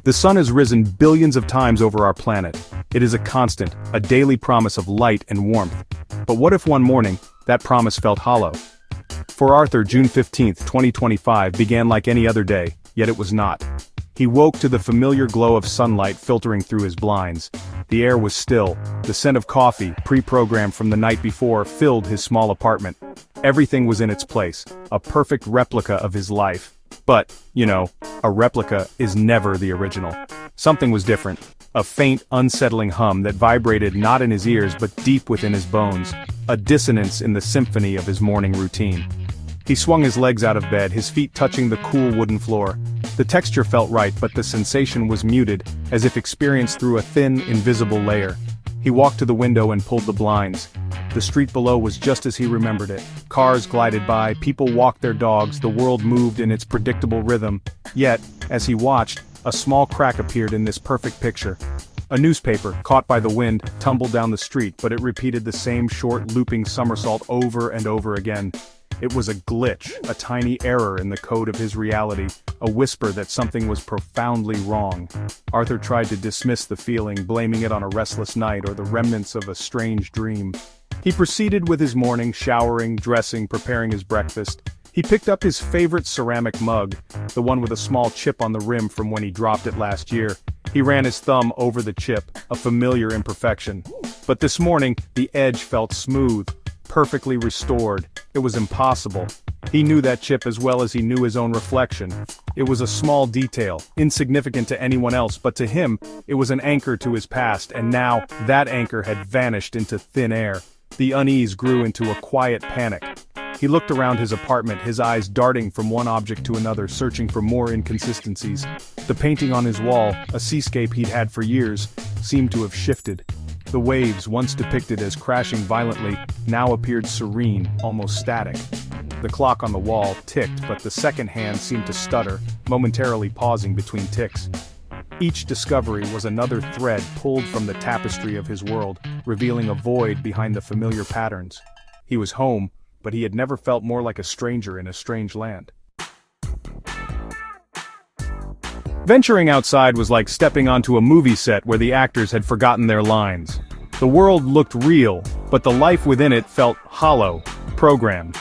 The sun has risen billions of times over our planet. It is a constant, a daily promise of light and warmth. But what if one morning, that promise felt hollow? For Arthur, June 15, 2025 began like any other day, yet it was not. He woke to the familiar glow of sunlight filtering through his blinds. The air was still. The scent of coffee, pre-programmed from the night before, filled his small apartment. Everything was in its place, a perfect replica of his life. But, a replica is never the original. Something was different. A faint, unsettling hum that vibrated not in his ears but deep within his bones. A dissonance in the symphony of his morning routine. He swung his legs out of bed, his feet touching the cool wooden floor. The texture felt right, but the sensation was muted, as if experienced through a thin, invisible layer. He walked to the window and pulled the blinds. The street below was just as he remembered it. Cars glided by, people walked their dogs, the world moved in its predictable rhythm. Yet, as he watched, a small crack appeared in this perfect picture. A newspaper, caught by the wind, tumbled down the street, but it repeated the same short, looping somersault over and over again. It was a glitch, a tiny error in the code of his reality, a whisper that something was profoundly wrong. Arthur tried to dismiss the feeling, blaming it on a restless night or the remnants of a strange dream. He proceeded with his morning, showering, dressing, preparing his breakfast. He picked up his favorite ceramic mug, the one with a small chip on the rim from when he dropped it last year. He ran his thumb over the chip, a familiar imperfection. But this morning, the edge felt smooth, perfectly restored. It was impossible. He knew that chip as well as he knew his own reflection. It was a small detail, insignificant to anyone else, but to him, it was an anchor to his past, and now, that anchor had vanished into thin air. The unease grew into a quiet panic. He looked around his apartment, his eyes darting from one object to another, searching for more inconsistencies. The painting on his wall, a seascape he'd had for years, seemed to have shifted. The waves, once depicted as crashing violently, now appeared serene, almost static. The clock on the wall ticked, but the second hand seemed to stutter, momentarily pausing between ticks. Each discovery was another thread pulled from the tapestry of his world, revealing a void behind the familiar patterns. He was home, but he had never felt more like a stranger in a strange land. Venturing outside was like stepping onto a movie set where the actors had forgotten their lines. The world looked real, but the life within it felt hollow, programmed.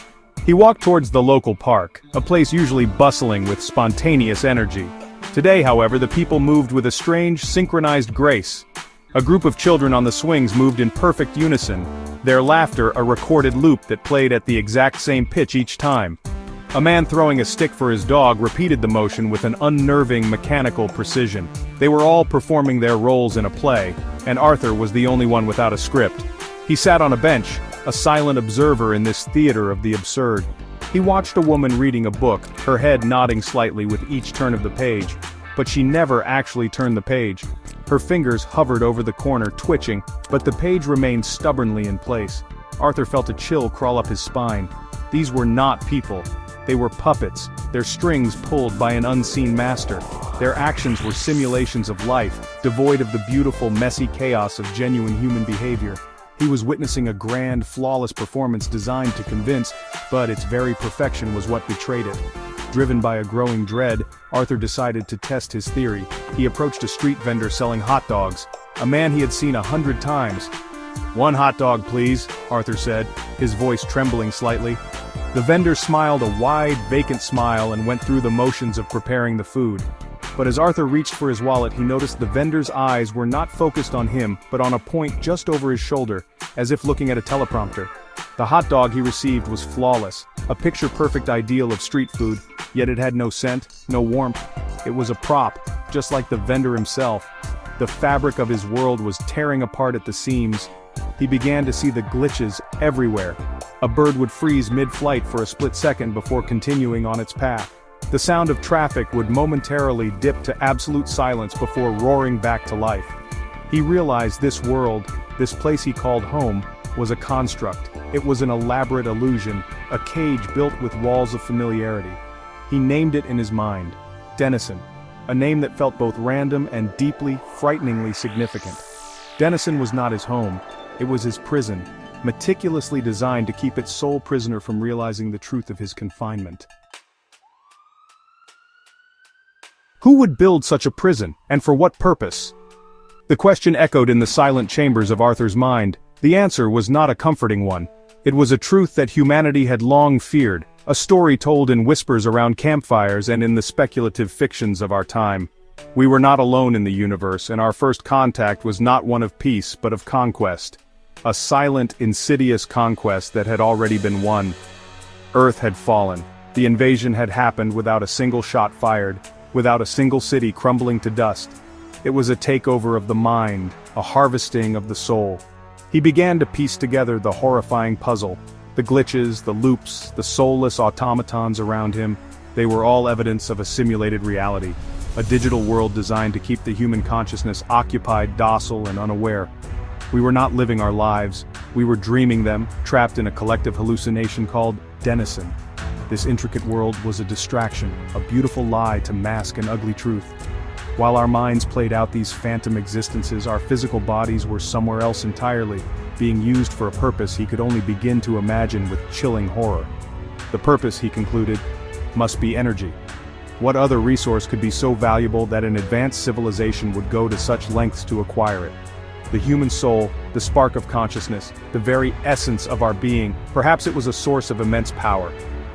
He walked towards the local park, a place usually bustling with spontaneous energy. Today, however, the people moved with a strange, synchronized grace. A group of children on the swings moved in perfect unison, their laughter a recorded loop that played at the exact same pitch each time. A man throwing a stick for his dog repeated the motion with an unnerving mechanical precision. They were all performing their roles in a play, and Arthur was the only one without a script. He sat on a bench, a silent observer in this theater of the absurd. He watched a woman reading a book, her head nodding slightly with each turn of the page. But she never actually turned the page. Her fingers hovered over the corner, twitching, but the page remained stubbornly in place. Arthur felt a chill crawl up his spine. These were not people. They were puppets, their strings pulled by an unseen master. Their actions were simulations of life, devoid of the beautiful, messy chaos of genuine human behavior. He was witnessing a grand, flawless performance designed to convince, but its very perfection was what betrayed it. Driven by a growing dread, Arthur decided to test his theory. He approached a street vendor selling hot dogs, a man he had seen 100 times. "One hot dog, please," Arthur said, his voice trembling slightly. The vendor smiled a wide, vacant smile and went through the motions of preparing the food. But as Arthur reached for his wallet, he noticed the vendor's eyes were not focused on him, but on a point just over his shoulder, as if looking at a teleprompter. The hot dog he received was flawless, a picture-perfect ideal of street food, yet it had no scent, no warmth. It was a prop, just like the vendor himself. The fabric of his world was tearing apart at the seams. He began to see the glitches everywhere. A bird would freeze mid-flight for a split second before continuing on its path. The sound of traffic would momentarily dip to absolute silence before roaring back to life. He realized this world, this place he called home, was a construct. It was an elaborate illusion, a cage built with walls of familiarity. He named it in his mind, Dennison, a name that felt both random and deeply, frighteningly significant. Dennison was not his home, it was his prison, meticulously designed to keep its sole prisoner from realizing the truth of his confinement. Who would build such a prison, and for what purpose? The question echoed in the silent chambers of Arthur's mind. The answer was not a comforting one. It was a truth that humanity had long feared, a story told in whispers around campfires and in the speculative fictions of our time. We were not alone in the universe, and our first contact was not one of peace but of conquest. A silent, insidious conquest that had already been won. Earth had fallen. The invasion had happened without a single shot fired, without a single city crumbling to dust. It was a takeover of the mind, a harvesting of the soul. He began to piece together the horrifying puzzle. The glitches, the loops, the soulless automatons around him, they were all evidence of a simulated reality. A digital world designed to keep the human consciousness occupied, docile, and unaware. We were not living our lives, we were dreaming them, trapped in a collective hallucination called Denizen. This intricate world was a distraction, a beautiful lie to mask an ugly truth. While our minds played out these phantom existences, our physical bodies were somewhere else entirely, being used for a purpose he could only begin to imagine with chilling horror. The purpose, he concluded, must be energy. What other resource could be so valuable that an advanced civilization would go to such lengths to acquire it? The human soul, the spark of consciousness, the very essence of our being, perhaps it was a source of immense power.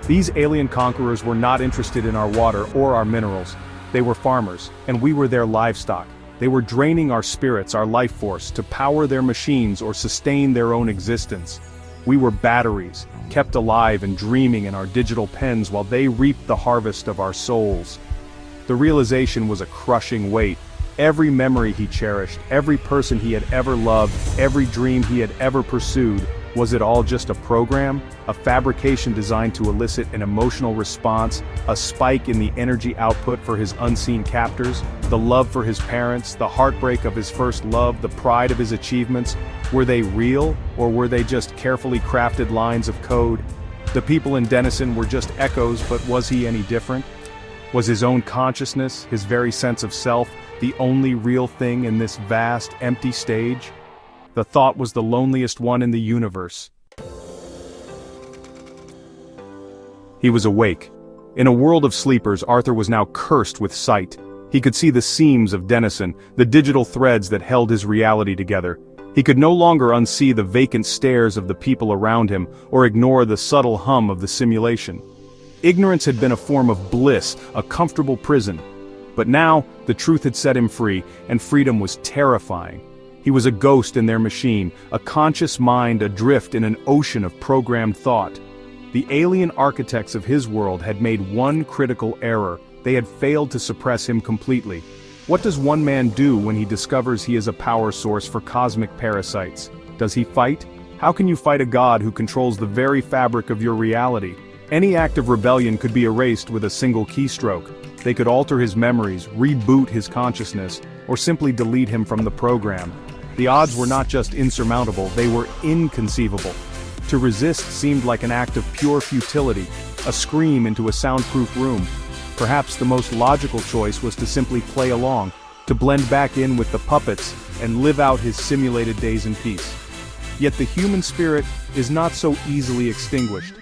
These alien conquerors were not interested in our water or our minerals. They were farmers, and we were their livestock. They were draining our spirits, our life force, to power their machines or sustain their own existence. We were batteries, kept alive and dreaming in our digital pens while they reaped the harvest of our souls. The realization was a crushing weight. Every memory he cherished, every person he had ever loved, every dream he had ever pursued, was it all just a program? A fabrication designed to elicit an emotional response, a spike in the energy output for his unseen captors, the love for his parents, the heartbreak of his first love, the pride of his achievements? Were they real, or were they just carefully crafted lines of code? The people in Denizen were just echoes, but was he any different? Was his own consciousness, his very sense of self, the only real thing in this vast, empty stage? The thought was the loneliest one in the universe. He was awake. In a world of sleepers, Arthur was now cursed with sight. He could see the seams of Denizen, the digital threads that held his reality together. He could no longer unsee the vacant stares of the people around him, or ignore the subtle hum of the simulation. Ignorance had been a form of bliss, a comfortable prison. But now, the truth had set him free, and freedom was terrifying. He was a ghost in their machine, a conscious mind adrift in an ocean of programmed thought. The alien architects of his world had made one critical error. They had failed to suppress him completely. What does one man do when he discovers he is a power source for cosmic parasites? Does he fight? How can you fight a god who controls the very fabric of your reality? Any act of rebellion could be erased with a single keystroke. They could alter his memories, reboot his consciousness, or simply delete him from the program. The odds were not just insurmountable, they were inconceivable. To resist seemed like an act of pure futility, a scream into a soundproof room. Perhaps the most logical choice was to simply play along, to blend back in with the puppets and live out his simulated days in peace. Yet the human spirit is not so easily extinguished.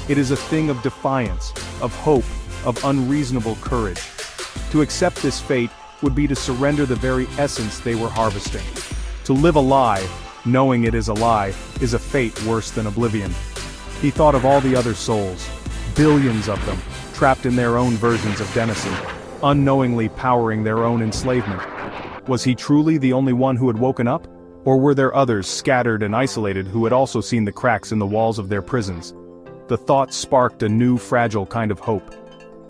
It is a thing of defiance, of hope, of unreasonable courage. To accept this fate would be to surrender the very essence they were harvesting. To live a lie, knowing it is a lie, is a fate worse than oblivion. He thought of all the other souls, billions of them, trapped in their own versions of Denizen, unknowingly powering their own enslavement. Was he truly the only one who had woken up? Or were there others scattered and isolated who had also seen the cracks in the walls of their prisons? The thought sparked a new fragile kind of hope.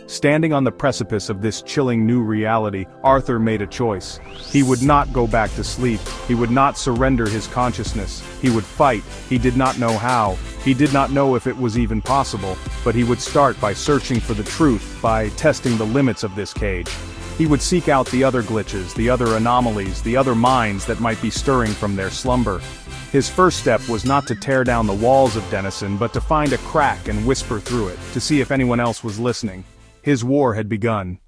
Standing on the precipice of this chilling new reality, Arthur made a choice. He would not go back to sleep. He would not surrender his consciousness. He would fight. He did not know how. He did not know if it was even possible, but he would start by searching for the truth, by testing the limits of this cage. He would seek out the other glitches, the other anomalies, the other minds that might be stirring from their slumber. His first step was not to tear down the walls of Denizen, but to find a crack and whisper through it, to see if anyone else was listening. His war had begun.